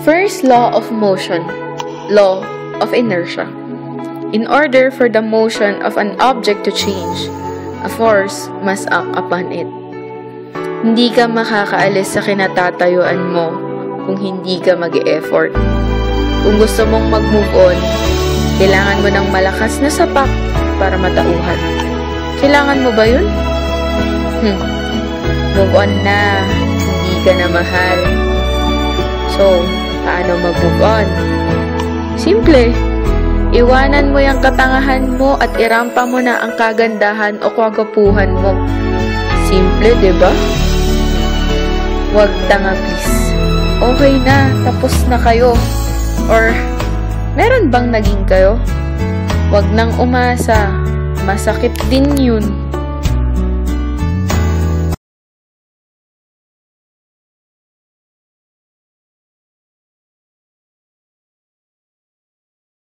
First law of motion, law of inertia. In order for the motion of an object to change, a force must act upon it. Hindi ka makakaalis sa kinatatayuan mo kung hindi ka mag-e-effort. Kung gusto mong mag-move on, kailangan mo ng malakas na sapak para matauhan. Kailangan mo ba yun? Move on na, hindi ka na mahal. So, paano mag-move on? Simple. Iwanan mo yung katangahan mo at irampa mo na ang kagandahan o kagapuhan mo. Simple, diba? Huwag tanga, please. Okay na, tapos na kayo. Or, meron bang naging kayo? Huwag nang umasa. Masakit din yun.